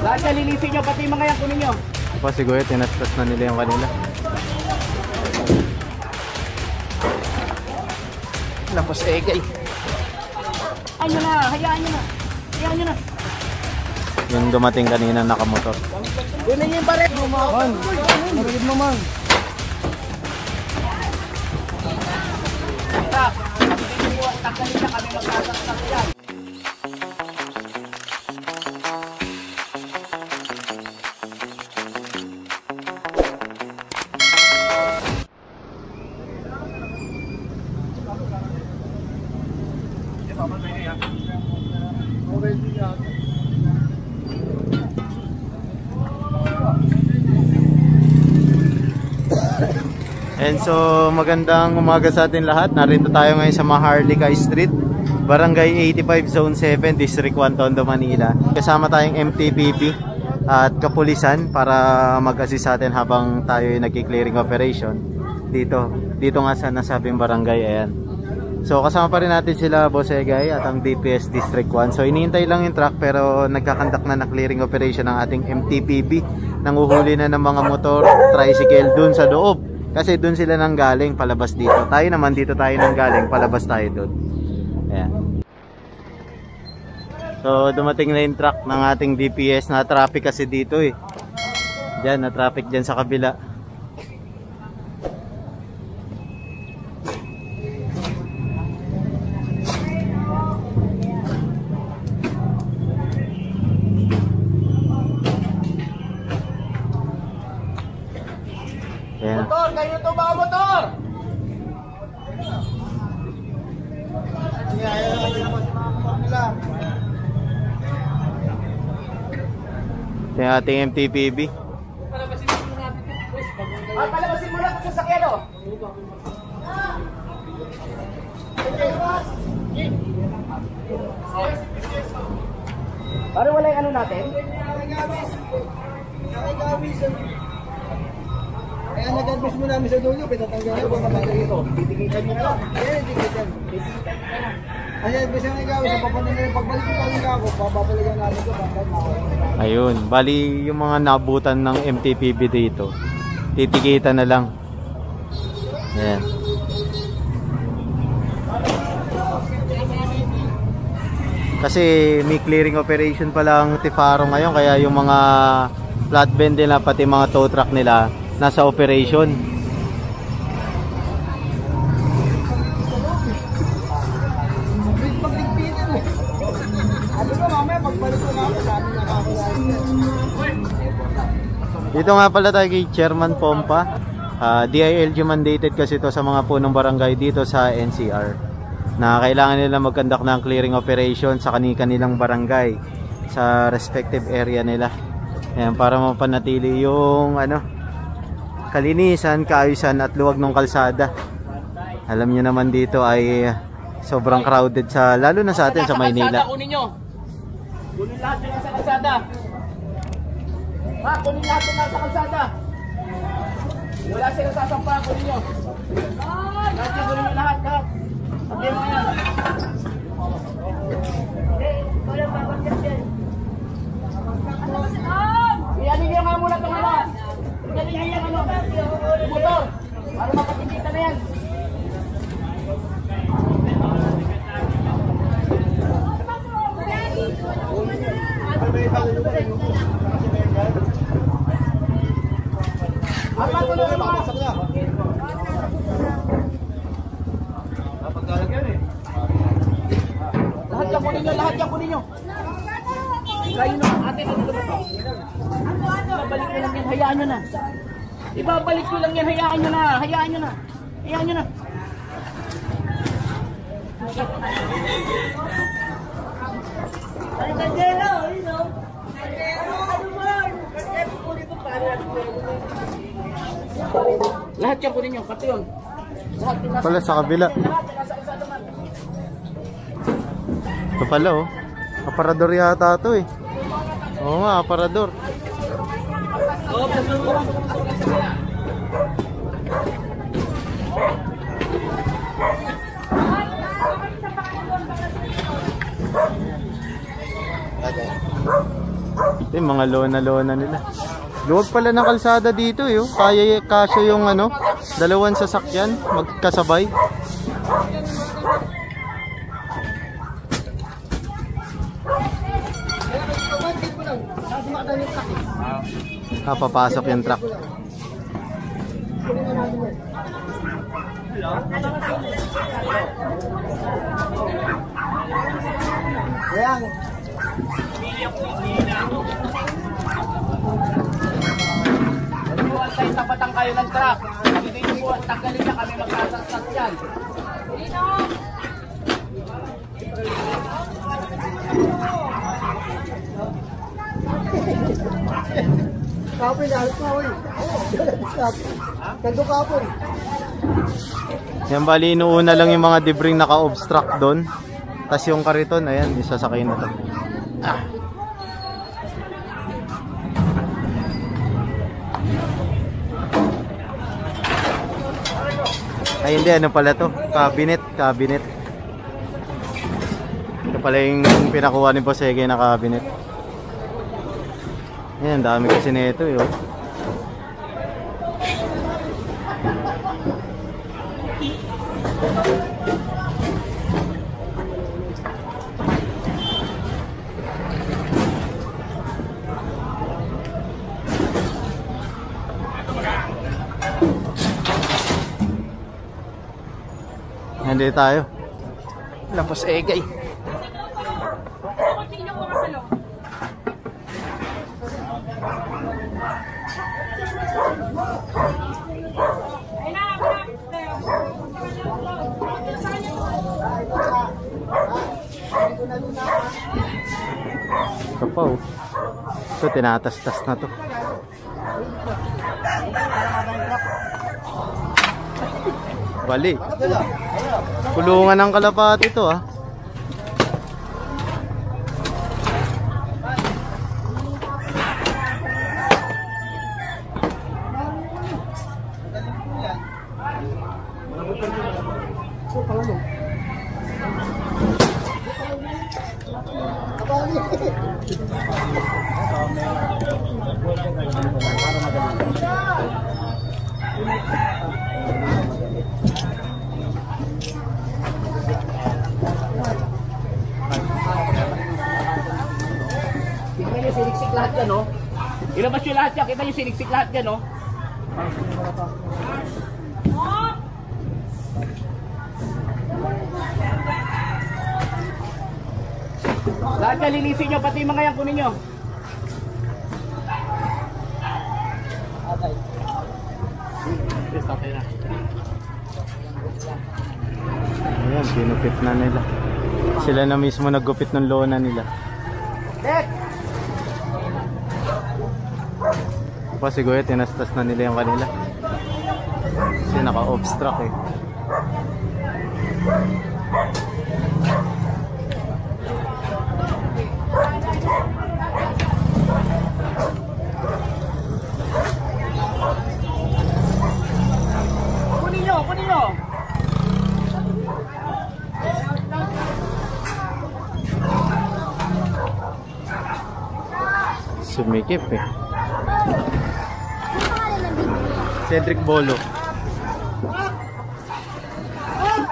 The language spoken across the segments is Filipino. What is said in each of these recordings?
Lahat na linisin nyo, pati mga yan kunin nyo. Pa siguro tinastas na nila yung kanila. Lapos egay. Hayaan nyo na, hayaan nyo na. Hayaan nyo na. Yung dumating kanina nakamotor. Kunin nyo yung baril. Man, marigid mo man. Tak, tagalin na kami magkasaksak yan. And so magandang umaga sa atin lahat. Narito tayo ngayon sa Maharlika Street, Barangay 85 Zone 7, District 1, Tondo, Manila. Kasama tayong MTPP at kapulisan para mag-assist sa atin habang tayo ay nagki-clearing operation dito nga sa nasabing barangay. Ayan. So kasama pa rin natin sila Boss Egay at ang DPS District 1. So inihintay lang yung truck pero nagkakandak na clearing operation ng ating MTPP. Nanguhuli na ng mga motor, tricycle dun sa loob. Kasi dun sila nang galing palabas dito. Tayo naman dito tayo nang galing palabas tayo dun. Ayan. So dumating na yung truck ng ating DPS. Na traffic kasi dito eh. Diyan, na traffic dyan sa kabila. Ayan. Motor, kayo to ba motor? Ito yung ating MTPB. Ay, palabasin mo na ito sa sakyan o. Parang wala yung ano natin? Kaya nag-advise mo namin sa dulo, pinatanggal ko naman dito. Titigitan nyo na lang. Ayan, tigitan. Ayan, advise ang ikaw, sa papanin na yung pagbalik ko talaga ako, papapaligan namin ko, bakit makakita. Ayun, bali yung mga nabutan ng MTPB dito, titigitan na lang. Ayan. Kasi may clearing operation pa lang Tifaro ngayon, kaya yung mga flatbed nila pati mga tow truck nila nasa operation. Dito nga pala tayo kay Chairman Pompa. DILG mandated kasi ito sa mga punong barangay dito sa NCR na kailangan nila mag-conduct ng clearing operation sa kanilang barangay sa respective area nila. Ayan, para mapanatili yung kalinisan, kaayusan at luwag ng kalsada. Alam niyo naman dito ay sobrang crowded lalo na sa atin sa Maynila. Kunin nyo. Kunin lahat yung nasa kalsada. Ha, kunin lahat yung nasa kalsada. Wala silang sasampa, kunin nyo. Lahat yung kunin nyo lahat. Sabi mo yan. Wala pa bakit yan. Iyanin nyo nga muna itong ano. Iyanin nyo yung motor. Para mapatindita na yan. Lahat yan kunin nyo. Kayo na, ate na dito ba? Ibabalik ko lang yan, hayaan nyo na. Ibabalik ko lang yan, hayaan nyo na. Hayaan nyo na. Hayaan nyo na. Ay, kandero, you know. Lahat yan kunin nyo, pati yun. Pala sa kabila. Ito pala oh. Aparador yata ito eh. Oo nga, aparador. Okay. Ito yung mga lona nila. Luwag pala ng kalsada dito eh. Kaya kasya yung ano, dalawang sasakyan magkasabay. Papasok yung truck. Ayan. Buwan tayo, tapatan kayo ng truck. Hindi nyo buwan, tanggalin na kami magsasasas yan. Kapon, halos na uy. Kando kapon. Yan bali, inuuna lang yung mga debris naka-obstruct doon. Tapos yung kariton, ayan, isasakay na to. Ay hindi, ano pala to? Cabinet. Ito pala yung pinakuha ni Posege na cabinet. Ayan, dami kasi nito eh. Hindi tayo. Lapos egay. Ito pa oh. Ito tinatas-tas na to. Bali. Kulungan ng kalapati ito ah. Tingnan nyo, siniksik lahat yan, no? Ilabas nyo lahat yan. Kita nyo, siniksik lahat yan, no? Lahat yan, linisin nyo. Pati mga yan, kunin nyo. Ayan, pinupit na nila. Sila na mismo naggupit ng lona nila. Dek! Pa siguro tinastas na nila yung kanila. Kasi naka-obstruct eh. Kunin nyo, kunin nyo! Sumikip eh. Cedric Bolo.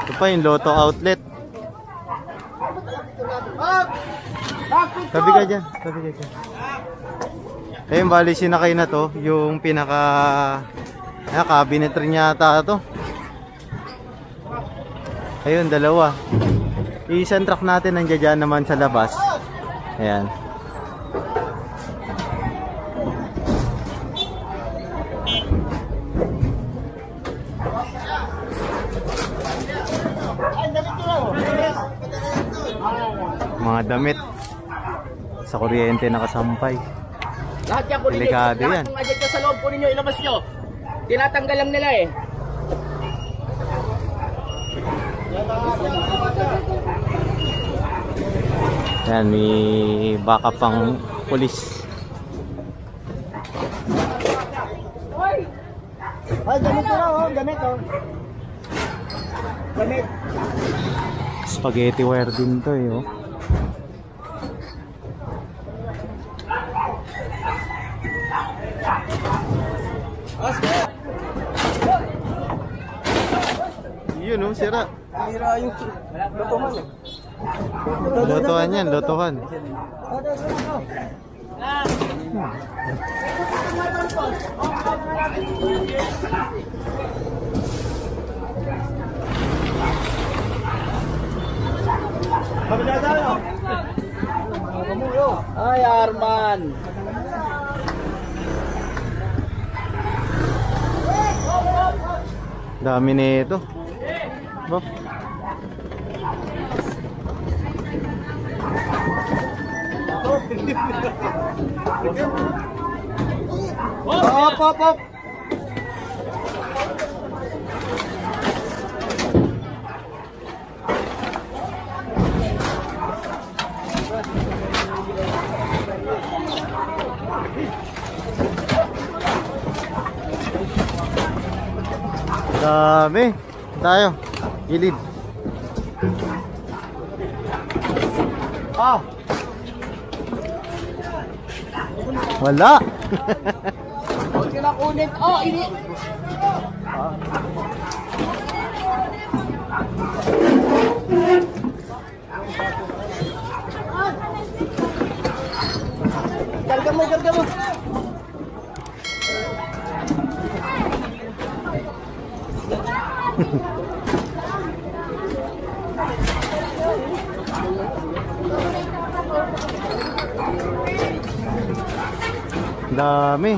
Ito pa yung Lotto Outlet. Tabi ka dyan. Ayun, bali sinakay na to. Yung pinaka cabinet rin yata to. Ayun, dalawa. Isang truck natin nandiyan dyan naman sa labas. Ayan. Mga damit sa kuryente nakasampay. Lahat yan, kunin nyo. Delikado yan. Lahat ng adyan ka sa loob, kunin nyo, ilabas nyo. Tinatanggal lang nila eh. Yan, may backup pang pulis. Ay, ganito na oh, ganito. Gamit. Spaghetti wire din to eh oh. Yun oh, sira. Hira yung lotohan eh. Lotohan yan, lotohan. Ay, Arman. Dami nito. Ba? Hop, hop, hop. Dami. Tayo. Gilid. Ah. Wala. Huwag ka na kunin. Oh, ini. Karga mo, karga mo. Dami.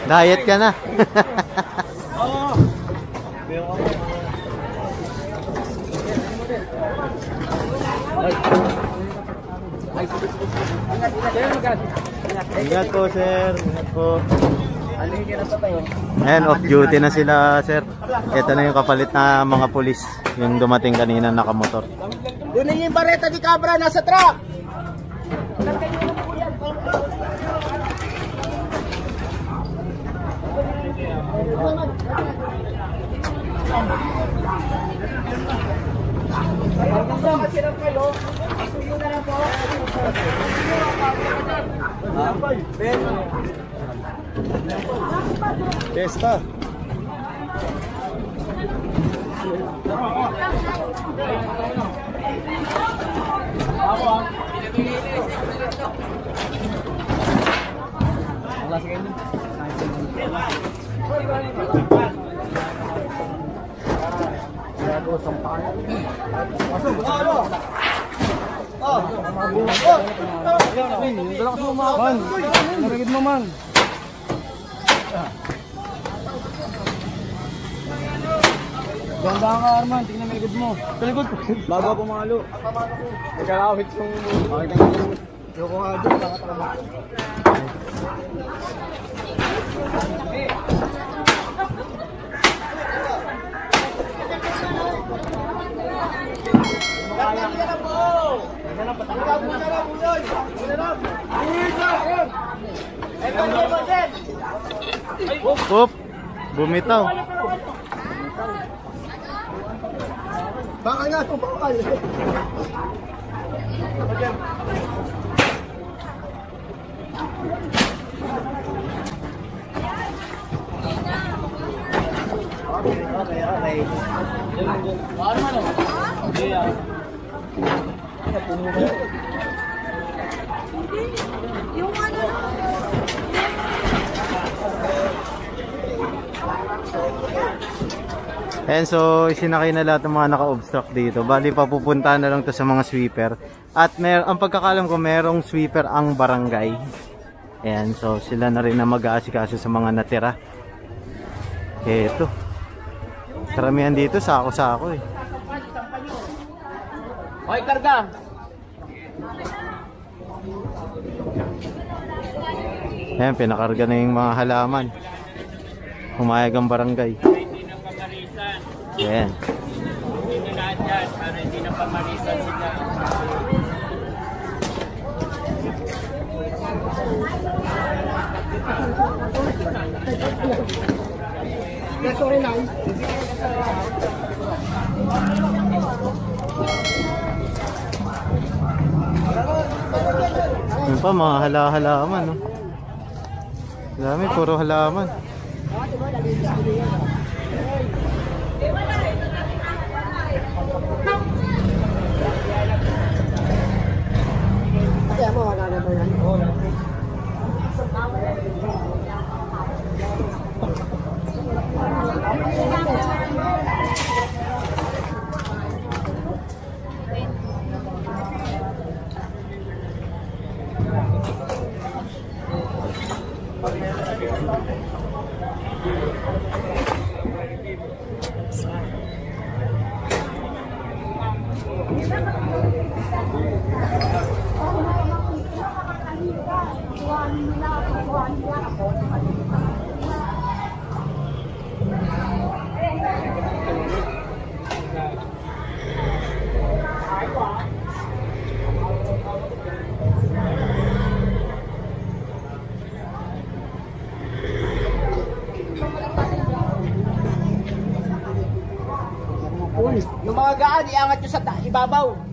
Diet ka na. Ingat po, sir. Ingat po. Ayan, off duty na sila, sir. Ito na yung kapalit na mga pulis. Yung dumating kanina nakamotor. Kunin yung bareta di Cabra, nasa truck. Testa. Man, narigid mo man. Ganda ka, Arman. Tingnan mo likod mo. Kalikod. Bago pumalo. Nagkalawit yung... Bakit ang yung... Yung kung nga doon, nakatama. Oop. Bumitaw. Bakal nga ito, bakal. Okay. Ano man oh? Yung ano na. And so, isinakay na lahat ng mga naka-obstruct dito. Bali, papupuntahan na lang to sa mga sweeper. At ang pagkakalam ko, merong sweeper ang barangay. Ayan, so sila na rin na mag-aasikaso sa mga natira. Eto. Karamihan dito, sako-sako eh. Okay, karga. Ayan, pinakarga na yung mga halaman. Humayag ang barangay. Ayan. Hindi na lahat yan, para hindi na pamarisan sila. Sorry lang. Doon pa mga halaman, no? Dami, puro halaman. Kaya mo, wala na ba yan? Yung mga gaan, iangat nyo sa ibabaw.